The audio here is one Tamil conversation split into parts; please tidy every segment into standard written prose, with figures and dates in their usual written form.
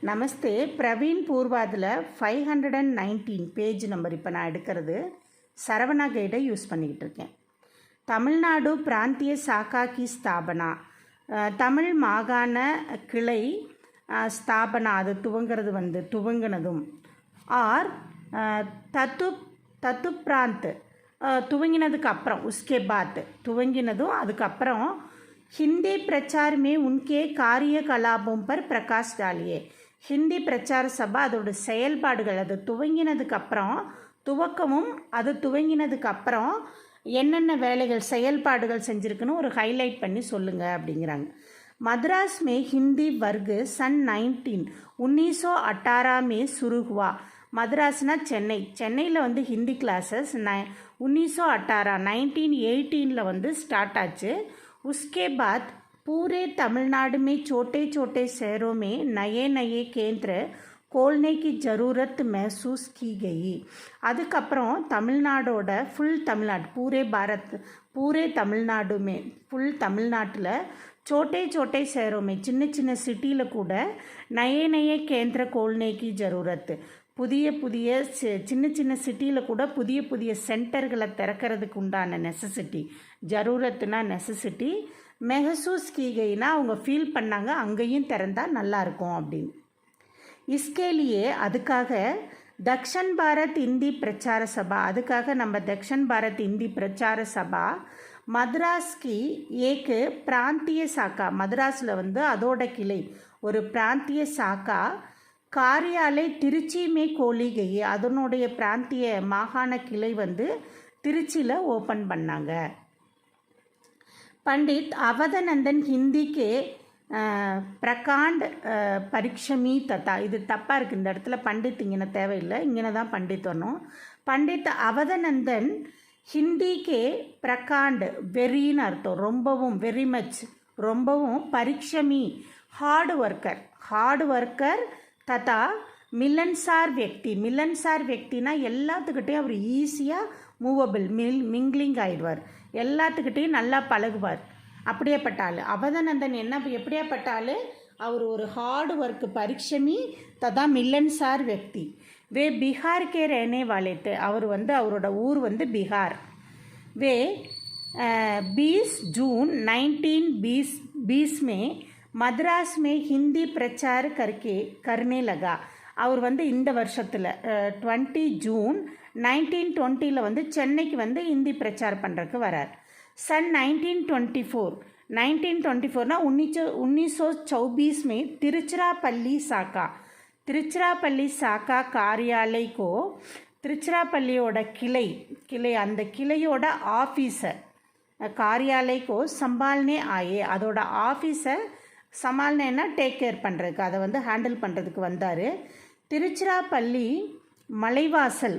நமஸ்தே. பிரவீன் பூர்வாதில் 519 பேஜ் நம்பர் இப்போ நான் எடுக்கிறது சரவணா கைடை யூஸ் பண்ணிக்கிட்டு இருக்கேன். தமிழ்நாடு பிராந்திய சாக்கா கி ஸ்தாபனா, தமிழ் மாகாண கிளை ஸ்தாபனா, அது துவங்கினதும் ஆர் தத்து பிராந்த் துவங்கினதுக்கு அப்புறம் உஸ்கே பாத் துவங்கினதும் அதுக்கப்புறம் हिंदी प्रचार में उनके कार्यकलापों पर प्रकाश डालिए. ஹிந்தி பிரச்சார சபா அதோட செயல்பாடுகள், அது துவங்கினதுக்கப்புறம் அது துவங்கினதுக்கப்புறம் என்னென்ன வேலைகள் செயல்பாடுகள் செஞ்சுருக்குன்னு ஒரு ஹைலைட் பண்ணி சொல்லுங்கள் அப்படிங்கிறாங்க. मद्रास में हिंदी वर्ग सन 1918 में शुरू हुआ. மദ്ராஸ்னா சென்னையில் ஹிந்தி கிளாஸஸ் 1918 1918 ஸ்டார்ட் ஆச்சு. उसके बाद पूरे तमिलनाडु में छोटे छोटे शहरों में नए नए केंद्र खोलने की ज़रूरत महसूस की गई. அதுக்கப்புறம் தமிழ்நாடோட पूरे तमिलनाडु में ஃபுல் தமிழ்நாட்டில் छोटे छोटे शहरों में சின்ன சின்ன சிட்டியில் கூட नए नए केंद्र खोलने की ज़रूरत, புதிய சின்ன சின்ன சிட்டியில் கூட புதிய சென்டர்களை திறக்கிறதுக்கு உண்டான நெசசிட்டி, ஜரூரத்துனா நெசசிட்டி, மெஹசூஸ் கீகைனா அவங்க ஃபீல் பண்ணாங்க அங்கேயும் திறந்தால் நல்லாயிருக்கும் அப்படின்னு. இஸ்கேலியே அதுக்காக தக்ஷன் பாரத் இந்தி பிரச்சார சபா, அதுக்காக நம்ம தக்ஷன் பாரத் இந்தி பிரச்சார சபா மദ്രാஸ் கி ஏக்கு பிராந்திய சாக்கா, மദ്രാஸில் அதோட கிளை ஒரு பிராந்திய சாக்கா காரியாலை திருச்சி மே கோலி கை, அதனுடைய பிராந்திய மாகாண கிளை திருச்சியில் ஓப்பன் பண்ணாங்க. பண்டித் அவதநந்தன் ஹிந்திக்கு பிரகாண்ட் பரீட்சமி தத்தா, இது தப்பாக இருக்குது இந்த இடத்துல, பண்டித் இங்கே தேவையில்லை, இங்கே தான் பண்டித் வரணும். பண்டித் அவதநந்தன் ஹிந்திக்கு பிரகாண்ட் வெறின்னு அர்த்தம், ரொம்பவும், வெரி மச், ரொம்பவும், பரீட்சமி ஹார்டு ஒர்க்கர் தத்தா மில்லன்சார் வியக்தினா எல்லாத்துக்கிட்டையும் அவர் ஈஸியாக மூவபிள், மிங்கிளிங் ஆயிடுவார், எல்லாத்துக்கிட்டையும் நல்லா பழகுவார், அப்படியேப்பட்ட ஆள் அவதநந்தன். எப்படியாப்பட்ட ஆள் அவர்? ஒரு ஹார்டு ஒர்க்கு, பரீட்சமி ததா மில்லன்சார் வியக்தி. வே பீகார் கே ரேனே வாலேத்து, அவர் அவரோட ஊர் பீகார். வே 20 जून 1920 में मद्रास में हिंदी प्रचार करने लगा. அவர் இந்த வருஷத்தில் 20 ஜூன் 1920 சென்னைக்கு ஹிந்தி பிரச்சாரம் பண்ணுறதுக்கு வரார். सन 1924 1924 में திருச்சிராப்பள்ளி சாக்கா காரியாலயக்கோ, திருச்சிராப்பள்ளியோட கிளை அந்த கிளையோட ஆஃபீஸர் காரியாலயக்கோ சம்பால்னே ஆயே, அதோட ஆஃபீஸை சமால்னேன்னா டேக் கேர் பண்ணுறதுக்கு, அதை ஹேண்டில் பண்ணுறதுக்கு வந்தார். திருச்சிராப்பள்ளி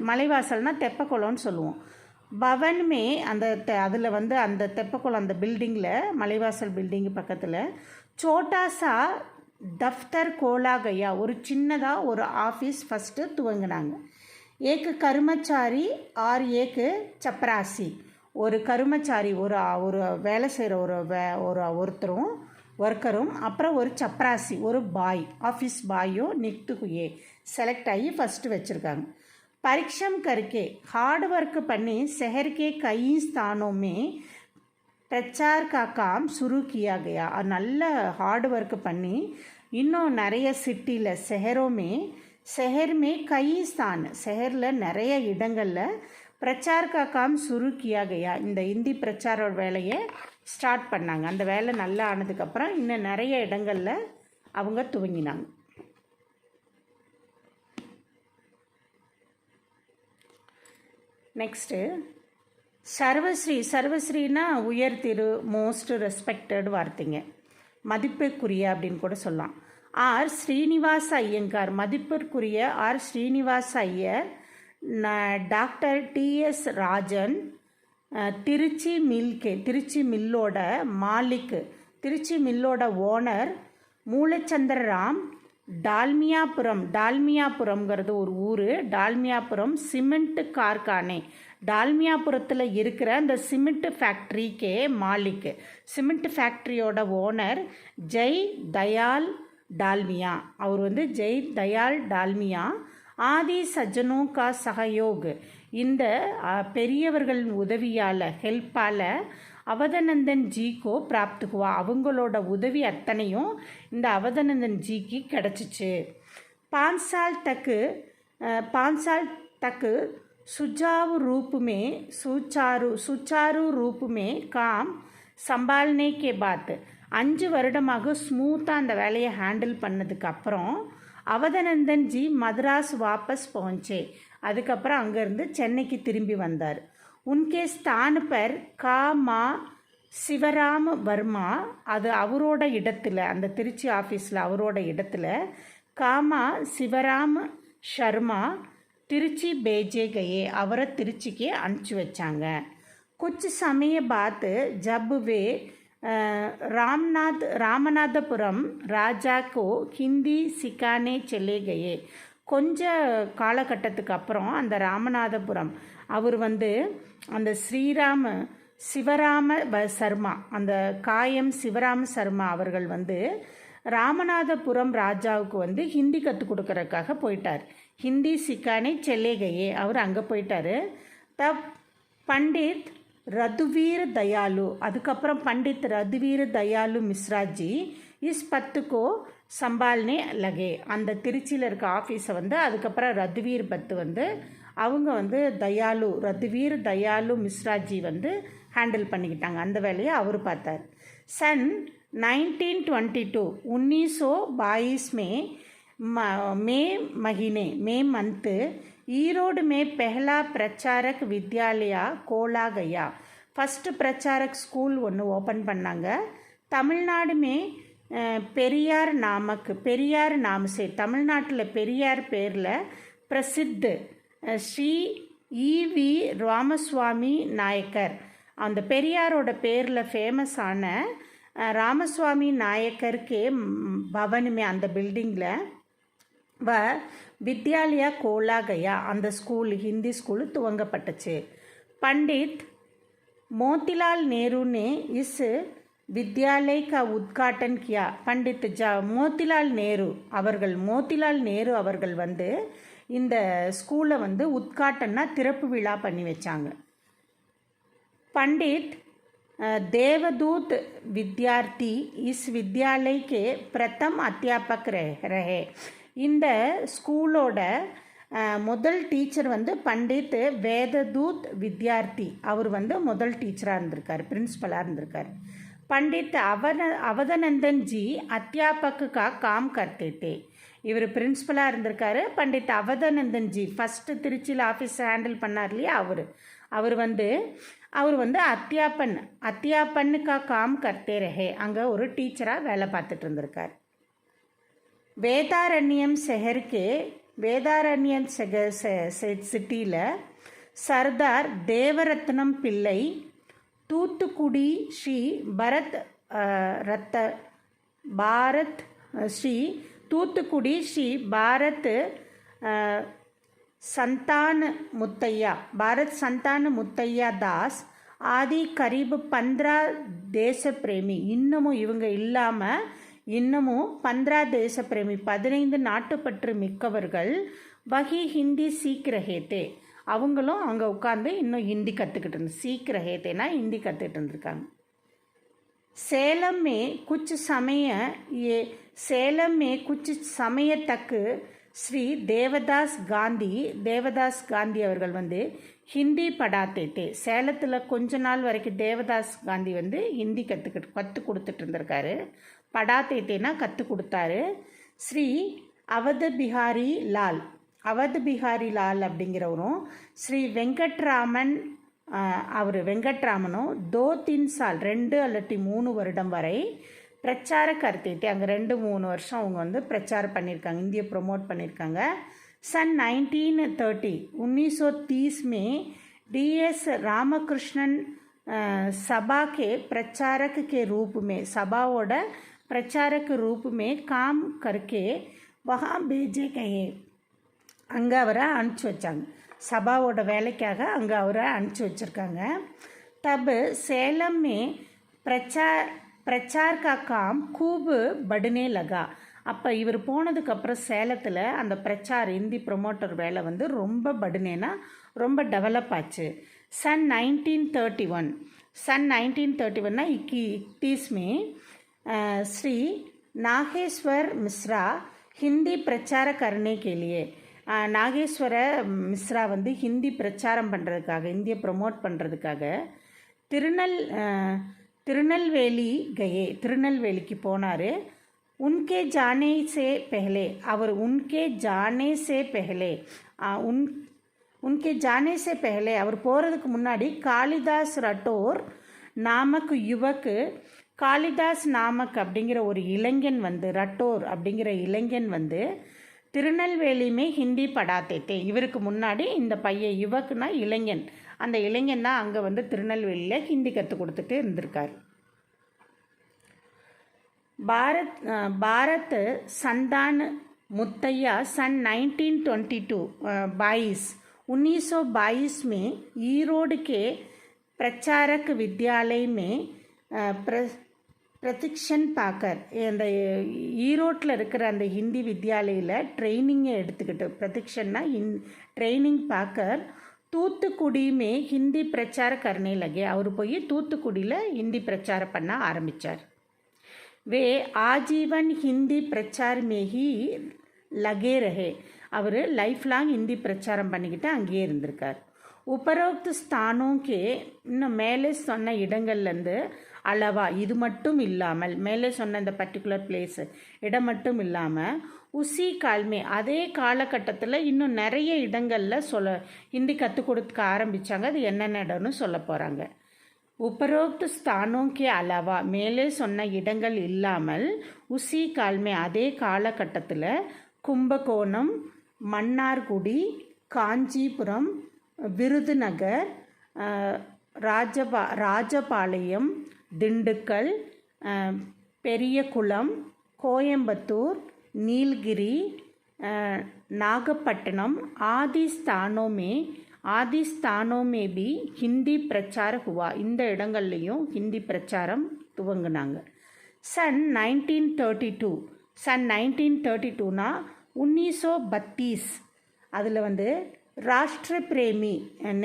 மலைவாசல்னால் தெப்பக்குளம்னு சொல்லுவோம். பவன்மே அதில் அந்த தெப்பக்குளம், அந்த பில்டிங்கில், மலைவாசல் பில்டிங்கு பக்கத்தில் சோட்டாசா தஃப்தர் கோலா கையா, ஒரு சின்னதாக ஒரு ஆஃபீஸ் ஃபஸ்ட்டு துவங்கினாங்க. ஏக்கு கர்மச்சாரி ஆர் ஏக்கு சப்ராசி, ஒரு கர்மச்சாரி, ஒரு வேலை செய்கிற ஒர்க்கரும், அப்புறம் ஒரு சப்ராசி, ஒரு பாய், ஆஃபீஸ் பாயோ நிக்துகுயே செலக்ட் ஆகி ஃபஸ்ட்டு வச்சுருக்காங்க. பரீட்சம் கருக்கே हार्ड वर्क பண்ணி शहर के कई स्थानों में प्रचार का काम शुरू किया गया. நல்ல ஹார்ட் ஒர்க் பண்ணி இன்னும் நிறைய சிட்டியில் शहर में कई स्थान, शहரில் நிறைய இடங்களில் பிரச்சார் கா காம் சுரு கியா கயா, இந்த இந்தி பிரச்சார வேலையை ஸ்டார்ட் பண்ணாங்க. அந்த வேலை நல்லா ஆனதுக்கப்புறம் இன்னும் நிறைய இடங்களில் அவங்க துவங்கினாங்க. நெக்ஸ்ட்டு சர்வஸ்ரீனா உயர் திரு, மோஸ்ட் ரெஸ்பெக்டட் வார்த்தைங்க, மதிப்புக்குரிய அப்படின்னு கூட சொல்லலாம். ஆர் ஸ்ரீனிவாச ஐயங்கார், மதிப்பிற்குரிய R Srinivasa Iyer, doctor TS Rajan, Trichy மில்லோட மாலிக், திருச்சி மில்லோட ஓனர் மூலச்சந்திரராம், டால்மியாபுரம்ங்கிறது ஒரு ஊர், டால்மியாபுரம் சிமெண்ட் கார்கானே, டால்மியாபுரத்தில் இருக்கிற அந்த சிமெண்ட் ஃபேக்ட்ரிக்கே மாலிக், சிமெண்ட் ஃபேக்ட்ரியோட ஓனர் ஜெய் தயால் டால்மியா. அவர் வந்து ஜெய் தயாள் டால்மியா ஆதி சஜ்ஜனோ கா சகயோக், இந்த பெரியவர்கள் உதவியால் ஹெல்ப்பால் அவதநந்தன் ஜிக்கோ பிராப்த் ஹுவா, அவங்களோட உதவி அத்தனையும் இந்த அவதநந்தன் ஜிக்கு கிடச்சிச்சு. 5 साल तक सुचारू रूप में काम संभालने के बाद 5 வருடமாக ஸ்மூத்தாக அந்த வேலையை ஹேண்டில் பண்ணதுக்கு அப்புறம் அவதநந்தன் ஜி மദ്രാஸ் வாபஸ் பहुंचे. அதுக்கப்புறம் அங்கேருந்து சென்னைக்கு திரும்பி வந்தார். உன்கே ஸ்தான் பர் மா சிவராம வர்மா, அது அவரோட இடத்துல, அந்த திருச்சி ஆஃபீஸில் அவரோட இடத்துல காமா சிவராம் ஷர்மா திருச்சி பேஜே கயே, அவரை திருச்சிக்கு அனுப்பிச்சி வச்சாங்க. कुछ समय बाद जब वे रामनाथपुरम राजा को हिंदी सिखाने चले गए, கொஞ்ச காலகட்டத்துக்கு அப்புறம் அந்த ராமநாதபுரம் அவர் வந்து அந்த சிவராம சர்மா, அந்த காயம் சிவராம சர்மா அவர்கள் வந்து ராமநாதபுரம் ராஜாவுக்கு வந்து ஹிந்தி கற்றுக் கொடுக்கறதுக்காக போயிட்டார். ஹிந்தி சிக்கானே செல்லேகையே, அவர் அங்கே போயிட்டார். பண்டித் ரதுவீர் தயாலு, அதுக்கப்புறம் பண்டித் ரதுவீர் தயாலு மிஸ்ராஜி இஸ் பத்துக்கோ சம்பால்னே லகே, அந்த திருச்சியில் இருக்க ஆஃபீஸை வந்து அதுக்கப்புறம் ரதுவீர் பத்து வந்து அவங்க வந்து ரதுவீர் தயாலு மிஸ்ராஜி வந்து ஹேண்டில் பண்ணிக்கிட்டாங்க. அந்த வேலையை அவர் பார்த்தார். சன் 1922 1922 में मई मंथ ईरोड में पहला प्रचारक विद्यालय खोला गया. फर्स्ट प्रचारक स्कूल ஒன்று ஓப்பன் பண்ணாங்க. தமிழ்நாடு में பெரியார் नाम से, தமிழ்நாட்டில் பெரியார் பேரில் பிரசித்த ஸ்ரீ ஈவி ராமசுவாமி நாயக்கர், அந்த பெரியாரோட பேரில் ஃபேமஸான ராமசுவாமி நாயக்கர் கே பவன் में, அந்த பில்டிங்கில் வித்யாலயா கோலா கயா, அந்த ஸ்கூல் ஹிந்தி ஸ்கூல் துவங்கப்பட்டுச்சு. பண்டித் மோத்திலால் நேரு ने इस विद्यालय का उद्घाटन किया. பண்டித் மோத்திலால் நேரு அவர்கள் வந்து இந்த ஸ்கூலை வந்து உத்காட்டன்னா திறப்பு விழா பண்ணி வச்சாங்க. पंडित देवदूत विद्यार्थी इस विद्यालय के प्रथम अध्यापक रहे. இந்த ஸ்கூலோட முதல் டீச்சர் வந்து பண்டித் வேததூத் வித்யார்த்தி, அவர் வந்து முதல் டீச்சராக இருந்திருக்கார், பிரின்ஸிபலாக இருந்திருக்கார். பண்டித் அவதநந்தன் ஜி அத்தியாபக்கு காம் கர்த்தே தே, இவர் பிரின்ஸிபலாக இருந்திருக்காரு. பண்டித் அவதநந்தன் ஜி ஃபஸ்ட்டு திருச்சியில் ஆஃபீஸ் ஹேண்டில் பண்ணார் இல்லையா, அவர் வந்து அத்தியாபன்னுக்கா காம் கர்த்தே ரஹே, அங்கே ஒரு டீச்சராக வேலை பார்த்துட்டு இருந்திருக்கார். வேதாரண்யம் சிட்டியில் சர்தார் தேவரத்னம் பிள்ளை, தூத்துக்குடி ஸ்ரீ தூத்துக்குடி ஸ்ரீ பாரத் சந்தான முத்தையா தாஸ் ஆதி கரீப் 15 தேச பிரேமி, இவங்க இல்லாமல் இன்னமும் 15 தேச பிரேமி, 15 நாட்டுப்பற்று மிக்கவர்கள் வகி ஹிந்தி சீக் ரஹேத்தே, அவங்களும் அங்கே உட்காந்து இன்னும் ஹிந்தி கற்றுக்கிட்டு சீக் ரஹேத்தேனா ஹிந்தி கற்றுக்கிட்டு இருந்திருக்காங்க. சேலம் में कुछ समय तक ஸ்ரீ தேவதாஸ் காந்தி அவர்கள் வந்து ஹிந்தி படாத்தே தே, சேலத்தில் கொஞ்ச நாள் வரைக்கும் தேவதாஸ் காந்தி வந்து ஹிந்தி கற்றுக் கொடுத்துட்டு இருந்திருக்காரு. படாத்தேத்தேனா கற்றுக் கொடுத்தாரு. ஸ்ரீ அவத் பிஹாரி லால் அப்படிங்கிறவரும் ஸ்ரீ வெங்கட்ராமனும் 2-3 साल 2 அல்லது 3 வருடம் வரை பிரச்சார கர்த்தேத்தே, அங்கே 2-3 வருஷம் அவங்க வந்து பிரச்சாரம் பண்ணியிருக்காங்க, இந்தியை ப்ரொமோட் பண்ணியிருக்காங்க. सन 1930 में DS ராமகிருஷ்ணன் सभा के प्रचारक के रूप में, सभाओட प्रचारक रूप में काम करके वहाँ भेजे गए, அங்கே அவரை அனுப்பிச்சி வச்சாங்க. சபாவோட வேலைக்காக அங்கே அவரை அனுப்பிச்சி வச்சுருக்காங்க. தப் சேலம் में प्रचार का काम खूब बढ़ने लगा, அப்போ இவர் போனதுக்கப்புறம் சேலத்தில் அந்த இந்தி ப்ரொமோட்டர் வேலை வந்து ரொம்ப படுனேனா ரொம்ப டெவலப் ஆச்சு. सन 1931 इक्कीस में श्री नागेश्वर मिश्रा हिंदी प्रचार करने के लिए நாகேஸ்வர மிஸ்ரா வந்து ஹிந்தி பிரச்சாரம் பண்ணுறதுக்காக இந்தியை ப்ரொமோட் பண்ணுறதுக்காக திருநெல்வேலிக்கு போனார். उनके जाने से पहले அவர் போகிறதுக்கு முன்னாடி காளிதாஸ் ரட்டோர் நாமக் யுவக்கு காளிதாஸ் நாமக் அப்படிங்கிற ஒரு இளைஞன் வந்து ரட்டோர் அப்படிங்கிற இளைஞன் வந்து திருநெல்வேலியுமே ஹிந்தி படாத்தே. இவருக்கு முன்னாடி இந்த பையன் யுவக்குனா இளைஞன், அந்த இளைஞன் தான் அங்கே வந்து திருநெல்வேலியில் ஹிந்தி கற்றுக் கொடுத்துட்டு இருந்திருக்கார். பாரத் சந்தான் मुत्तैया सन 1922 में ஈரோடு के प्रचारक विद्यालय में பிரதிக்ஷன் பாக்கர் அந்த ஈரோட்டில் இருக்கிற அந்த ஹிந்தி வித்யாலயில் ட்ரைனிங்கை எடுத்துக்கிட்டு பிரதிக்ஷன்னா ட்ரைனிங் பாக்கர் தூத்துக்குடியுமே ஹிந்தி பிரச்சாரம் கர்னே லகே. அவர் போய் தூத்துக்குடியில் ஹிந்தி பிரச்சாரம் பண்ண ஆரம்பித்தார். வே ஆஜீவன் ஹிந்தி பிரச்சார் में ही लगे रहे. அவர் லைஃப் லாங் ஹிந்தி பிரச்சாரம் பண்ணிக்கிட்டு அங்கேயே இருந்திருக்கார். உபரோக்த ஸ்தானோக்கே இன்னும் மேலே சொன்ன இடங்கள்லேருந்து அளவா இது மட்டும் இல்லாமல் மேலே சொன்ன இந்த பர்டிகுலர் பிளேஸு இடம் மட்டும் இல்லாமல் உசி கால்மே அதே காலகட்டத்தில் இன்னும் நிறைய இடங்களில் ஹிந்தி கற்றுக் கொடுக்க ஆரம்பித்தாங்க. அது என்னென்ன இடம்னு சொல்ல போகிறாங்க. உபரோக்த ஸ்தானோக்கே அளவா மேலே சொன்ன இடங்கள் இல்லாமல் உசி கால்மே அதே காலகட்டத்தில் கும்பகோணம், மன்னார்குடி, காஞ்சிபுரம், விருதுநகர், ராஜபாளையம், திண்டுக்கல், பெரியகுளம், கோயம்புத்தூர், நீலகிரி, நாகப்பட்டினம் आदि स्थानों में भी हिंदी प्रचार हुआ. இந்த இடங்கள்லையும் ஹிந்தி பிரச்சாரம் துவங்கினாங்க. सन 1932னா 1932 அதில் வந்து ராஷ்டிர பிரேமி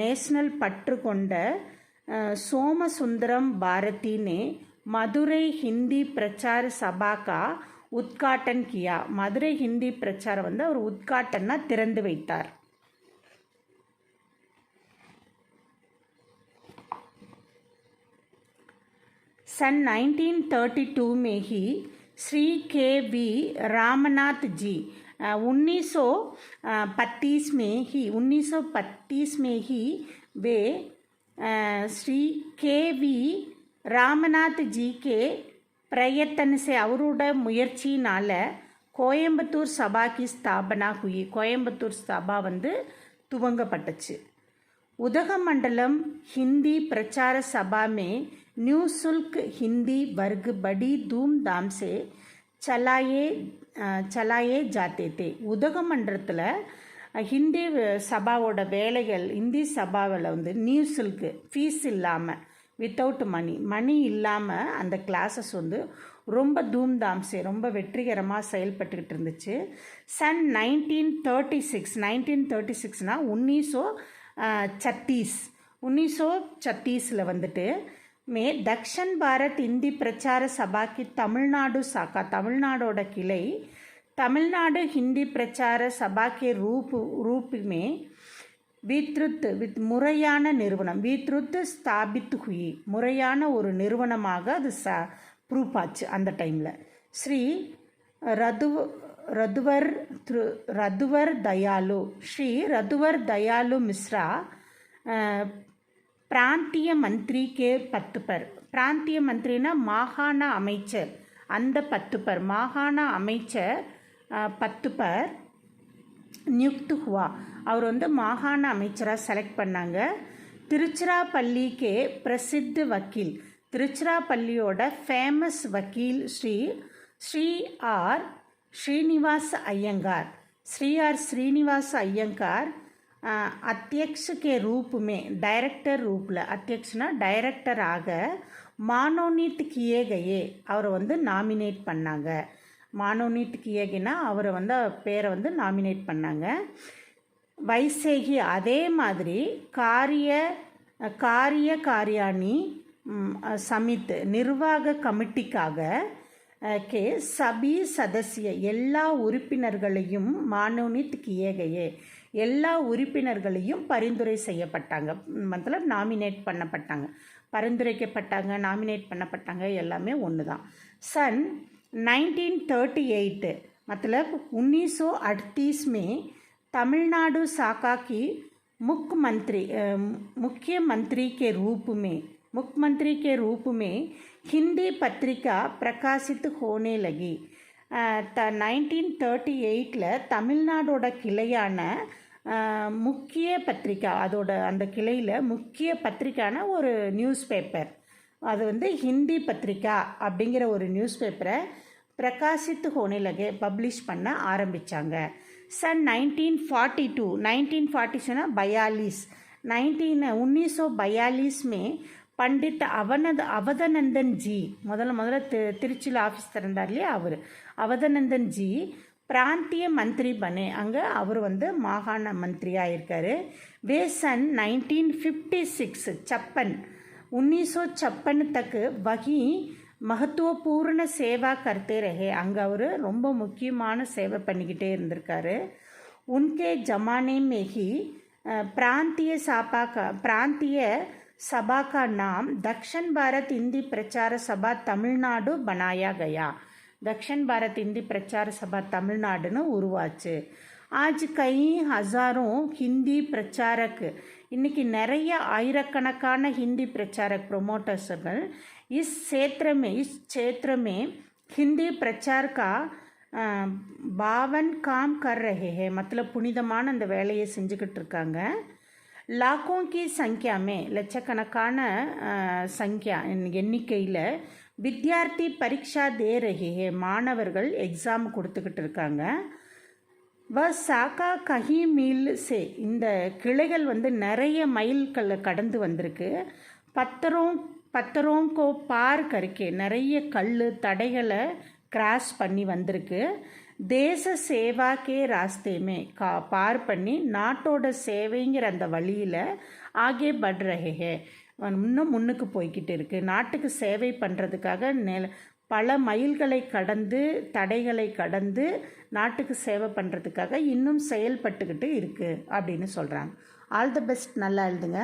நேஷனல் பற்று கொண்ட सोमसुंदरम भारती ने मदुरै हिंदी प्रचार सभा का उद्घाटन किया. मदुரை हिंदी प्रचार வந்து அவர் உத்காட்டன்னா திறந்து வைத்தார். सन 1932 में ही श्री के.वी. रामनाथ जी 1932 में ही वे श्री के.वी. रामनाथ जी के प्रयत्न से அவரோட முயற்சியினால் கோயம்புத்தூர் சபா की स्थापना हुई. கோயம்புத்தூர் சபா வந்து துவங்கப்பட்டுச்சு. உதகமண்டலம் हिंदी प्रचार सभा में निःशुल्क हिंदी वर्ग बड़ी धूमधाम से चलाए जाते थे. உதகமண்டலத்தில் ஹிந்தி சபாவோட வேலைகள் இந்தி சபாவில் வந்து நியூசுல்க்கு ஃபீஸ் இல்லாமல் வித்தவுட் மணி இல்லாமல் அந்த கிளாஸஸ் வந்து ரொம்ப தூம்தாம்சே ரொம்ப வெற்றிகரமாக செயல்பட்டுக்கிட்டு இருந்துச்சு. सन 1936னா 1936 வந்துட்டு दक्षिण भारत हिंदी प्रचार सभा की तमिलनाडु शाखा तमिलनाडोட கிளை तमिलनाडु हिंदी प्रचार सभा के रूप में முறையான நிறுவனம் ஸ்தாபித் ஹுயி முறையான ஒரு நிறுவனமாக அது ப்ரூஃப் ஆச்சு அந்த டைமில். ஸ்ரீ ரதுவர் தயாலு மிஸ்ரா பிராந்திய மந்திரி கே 10 பேர். பிராந்திய மந்திரினா மாகாண அமைச்சர், அந்த 10 பேர் மாகாண அமைச்சர் 10 பேர் நியுக்த் ஹுவா. அவர் வந்து மாகாண அமைச்சராக செலக்ட் பண்ணாங்க. திருச்சிராப்பள்ளிக்கே பிரசித்த வக்கீல் திருச்சிராப்பள்ளியோட ஃபேமஸ் வக்கீல் ஸ்ரீ ஆர் ஸ்ரீனிவாஸ் ஐயங்கார் अध्यक्ष के रूप में डायरेक्टर रूपல अध्यक्षனா டைரக்டராக மானோனித் கியே கயே அவரை வந்து நாமினேட் பண்ணாங்க. மானோனிட் கியேகேனா அவரை வந்து பேரை வந்து நாமினேட் பண்ணாங்க. வைசேகி அதே மாதிரி காரியாணி சமித் நிர்வாக கமிட்டிக்காக கே சபி சதசிய எல்லா உறுப்பினர்களையும் மானோனித் கியேகையே எல்லா உறுப்பினர்களையும் பரிந்துரை செய்யப்பட்டாங்க. மத்தலப் நாமினேட் பண்ணப்பட்டாங்க, பரிந்துரைக்கப்பட்டாங்க, நாமினேட் பண்ணப்பட்டாங்க, எல்லாமே ஒன்று தான். சன் 1938 मतलब 1938 में तमिलनाडु शाखा की मुख्यमंत्री के रूप में हिंदी पत्रिका प्रकाशित होने लगी. 1938 தமிழ்நாடோட கிளையான முக்கிய பத்திரிக்கா, அதோட அந்த கிளையில் முக்கிய பத்திரிக்கான ஒரு நியூஸ் பேப்பர், அது வந்து ஹிந்தி பத்திரிக்கா அப்படிங்கிற ஒரு நியூஸ் பேப்பரை பிரகாசித்து ஹோனேலகே பப்ளிஷ் பண்ண ஆரம்பித்தாங்க. सन 1942 1940 42 1942 में पंडित அவதநந்தன் ஜி முதல்ல திருச்சியில் ஆஃபீஸ் திறந்தார் இல்லையா, அவர் அவதநந்தன் ஜி பிராந்திய மந்திரி பனே, அங்கே அவர் வந்து மாகாண மந்திரியாக இருக்கார். வே सन 1956 1956 तक वही महत्वपूर्ण सेवा करते रहे. அங்கே அவர் ரொம்ப முக்கியமான சேவை பண்ணிக்கிட்டே இருந்திருக்காரு. उनके जमाने में ही प्रांतीय सभा का नाम दक्षिण भारत हिंदी प्रचार सभा तमिलनाडु बनाया गया. दक्षिण भारत हिंदी प्रचार सभा तमिलनाडुன்னு உருவாச்சு. आज कई हज़ारों हिंदी प्रचारक, इनकी நிறைய ஆயிரக்கணக்கான हिंदी प्रचारक प्रोमोटर्सகள் इस क्षेत्र में हिंदी प्रचार का பாவன் காம் கர் ரஹே ஹே, மத்தலப் புனிதமான அந்த வேலையை செஞ்சுக்கிட்டு இருக்காங்க. லாக்கோं की संख्या में லட்சக்கணக்கான சங்கியா எண்ணிக்கையில் வித்யார்த்தி பரீட்சா தே ரஹே ஹே, மாணவர்கள் எக்ஸாம் கொடுத்துக்கிட்டு இருக்காங்க. வ சாக்கா கஹி மீல் சே, இந்த கிளைகள் வந்து நிறைய மைல்களை கடந்து வந்திருக்கு. பத்தரோங்கோ பார் கருக்கே, நிறைய தடைகளை கிராஸ் பண்ணி வந்திருக்கு. தேச சேவா கே ராஸ்தேமே பார் பண்ணி நாட்டோட சேவைங்கிற அந்த வழியில் ஆகே பட் ரஹே ஹே, இன்னும் முன்னுக்கு போய்கிட்டு இருக்குது. நாட்டுக்கு சேவை பண்ணுறதுக்காக பல மைல்களை கடந்து தடைகளை கடந்து நாட்டுக்கு சேவை பண்ணுறதுக்காக இன்னும் செயல்பட்டுக்கிட்டு இருக்குது அப்படின்னு சொல்கிறாங்க. ஆல் தி பெஸ்ட், நல்லா எழுதுங்க.